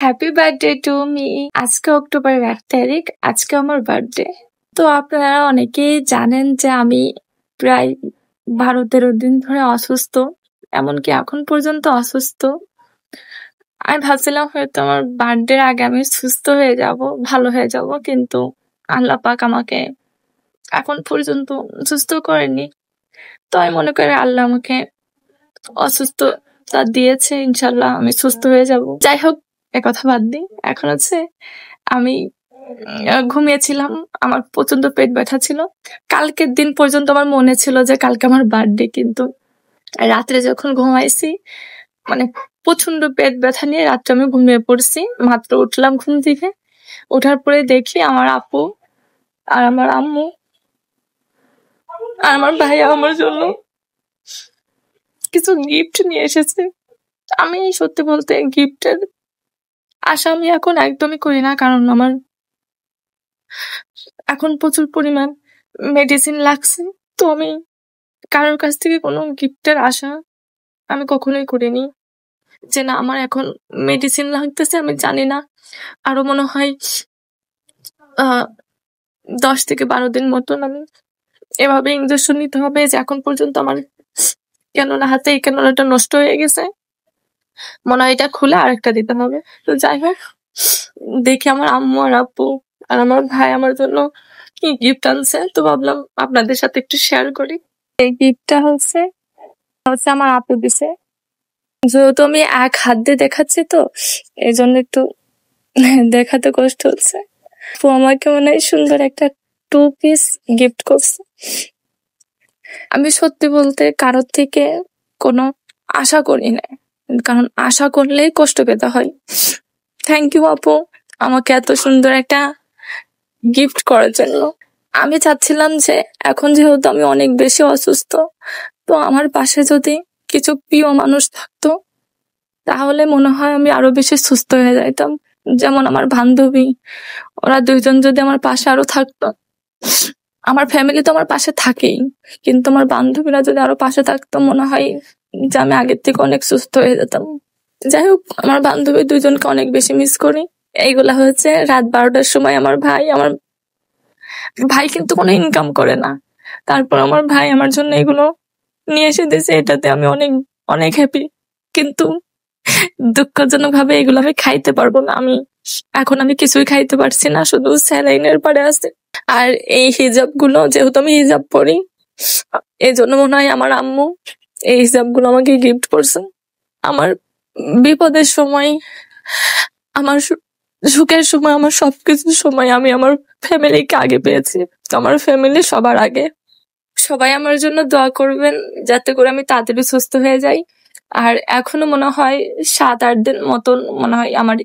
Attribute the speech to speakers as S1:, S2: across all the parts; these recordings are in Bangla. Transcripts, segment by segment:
S1: Happy birthday to me. আজকে অক্টোবরের 1 তারিখ, আজকে আমার বার্থডে। তো আপনারা অনেকেই জানেন যে আমি প্রায় 12-13 দিন ধরে অসুস্থ, এমনকি এখন পর্যন্ত অসুস্থ। আমি ভাবছিলাম হয়তো আমার বার্থডের আগে আমি সুস্থ হয়ে যাব, ভালো হয়ে যাব, কিন্তু আল্লাহ পাক আমাকে এখন পর্যন্ত সুস্থ করেনি। তো আমি মনে করি আল্লাহ আমাকে অসুস্থতা দিয়েছে, ইনশাল্লাহ আমি সুস্থ হয়ে যাব। যাই হোক, কথা বাদ দিই। এখন হচ্ছে আমি ঘুমিয়েছিলাম, আমার প্রচন্ড পেট ব্যথা ছিল। কালকের দিন পর্যন্ত আমার মনে ছিল যে কালকে আমার বার্থডে, কিন্তু রাত্রে যখন ঘুমাইছি মানে প্রচন্ড পেট ব্যথা নিয়ে রাত্রে আমি ঘুমিয়ে পড়ছি। মাত্র উঠলাম ঘুম থেকে, ওঠার পরে দেখি আমার আপু আর আমার আম্মু আর আমার ভাইয়া আমার জন্য কিছু গিফট নিয়ে এসেছে। আমি সত্যি বলতে গিফটের আশা আমি এখন একদমই করি না, কারণ আমার এখন প্রচুর পরিমাণ মেডিসিন লাগছে। তো আমি কারোর কাছ থেকে কোনো গিফটের আশা আমি কখনোই করিনি, যে না আমার এখন মেডিসিন লাগতেছে। আমি জানি না, আরো মনে হয় 10 থেকে 12 দিন মতন আমি এভাবে ইঞ্জেকশন নিতে হবে। যে এখন পর্যন্ত আমার কেননা হাতে এই কেননাটা নষ্ট হয়ে গেছে, মনে হয় এটা খুলে আরেকটা দিতে হবে। তো যাই হোক, দেখি আমার আম্মু আর আব্বু আর আমার ভাই আমার জন্য কি গিফট আনছে, তো ভাবলাম আপনাদের সাথে একটু শেয়ার করি। এই গিফটটা হচ্ছে আমার আপু দিছে। যেহেতু আমি এক হাত দিয়ে দেখাচ্ছি, তো এই জন্য একটু দেখাতে কষ্ট হচ্ছে। তো আমাকে মনে হয় সুন্দর একটা 2 পিস গিফট করছে। আমি সত্যি বলতে কারোর থেকে কোনো আশা করি না, কারণ আশা করলেই কষ্ট পেতে হয়। থ্যাংক ইউ আপু, আমাকে এত সুন্দর একটা গিফট করার জন্য। আমি চাচ্ছিলাম যে এখন যেহেতু আমি অনেক বেশি অসুস্থ, তো আমার পাশে যদি কিছু প্রিয় মানুষ থাকতো তাহলে মনে হয় আমি আরো বেশি সুস্থ হয়ে যাইতাম। যেমন আমার বান্ধবী, ওরা দুইজন যদি আমার পাশে আরো থাকতো। আমার ফ্যামিলি তো আমার পাশে থাকেই, কিন্তু আমার বান্ধবীরা যদি আরো পাশে থাকতো মনে হয় যে আমি আগের থেকে অনেক সুস্থ হয়ে যেতাম। যাই হোক, আমার বান্ধবী দুইজনকে অনেক বেশি মিস করি। এইগুলা হচ্ছে রাত 12টার সময় আমার ভাই কিন্তু কোনো ইনকাম করে না, তারপর আমার ভাই আমার জন্য এগুলো নিয়ে এসে দিয়েছে। এটাতে আমি অনেক অনেক হ্যাপি, কিন্তু দুঃখজনক ভাবে এগুলো আমি খাইতে পারবো না। এখন আমি কিছুই খাইতে পারছি না, শুধু স্যালাইনের পরে আছে। আর এই হিজাব গুলো, যেহেতু আমি হিজাব পরি, এই জন্য মনে হয় আমার আম্মু এই হিজাব গুলো আমাকে গিফট করছে। আমার বিপদের সময়, আমার সুখের সময়, আমার সবকিছুর সময় আমি আমার ফ্যামিলিকে আগে পেয়েছি। আমার ফ্যামিলি সবার আগে। সবাই আমার জন্য দোয়া করবেন যাতে করে আমি তাড়াতাড়ি সুস্থ হয়ে যাই। আর এখনো মনে হয় 7-8 দিন মতন মনে হয় আমার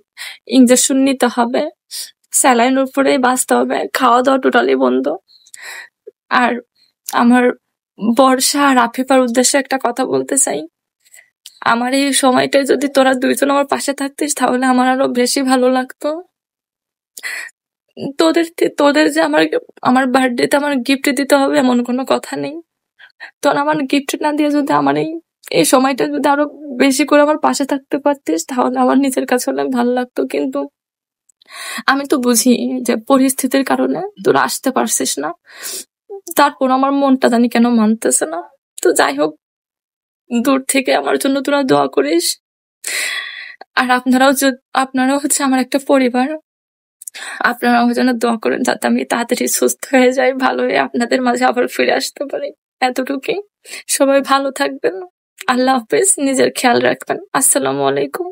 S1: ইঞ্জেকশন নিতে হবে, স্যালাইন উপরেই বাঁচতে হবে, খাওয়া দাওয়া টোটালি বন্ধ। আর আমার বর্ষা আর আফিফার উদ্দেশ্যে একটা কথা বলতে চাই। আমার এই সময়টায় যদি তোরা দুইজন আমার পাশে থাকতিস তাহলে আমার আরো বেশি ভালো লাগতো। তোদের যে আমার বার্থডেতে আমার গিফট দিতে হবে এমন কোনো কথা নেই। তোরা আমার গিফট না দিয়ে যদি আমার এই সময়টা যদি আরো বেশি করে আমার পাশে থাকতে পারতিস তাহলে আমার নিজের কাছে অনেক ভালো লাগতো। কিন্তু আমি তো বুঝি যে পরিস্থিতির কারণে তোরা আসতে পারছিস না, তারপর আমার মনটা জানি কেন মানতেছে না। তো যাই হোক, দূর থেকে আমার জন্য তোরা দোয়া করিস। আর আপনারাও হচ্ছে আমার একটা পরিবার, আপনারাও যেন দোয়া করেন যাতে আমি তাড়াতাড়ি সুস্থ হয়ে যাই, ভালো হয়ে আপনাদের মাঝে আবার ফিরে আসতে পারি। এতটুকুই। সবাই ভালো থাকবেন। আল্লাহ হাফেজ, নিজের খেয়াল রাখবেন। আসসালামু আলাইকুম।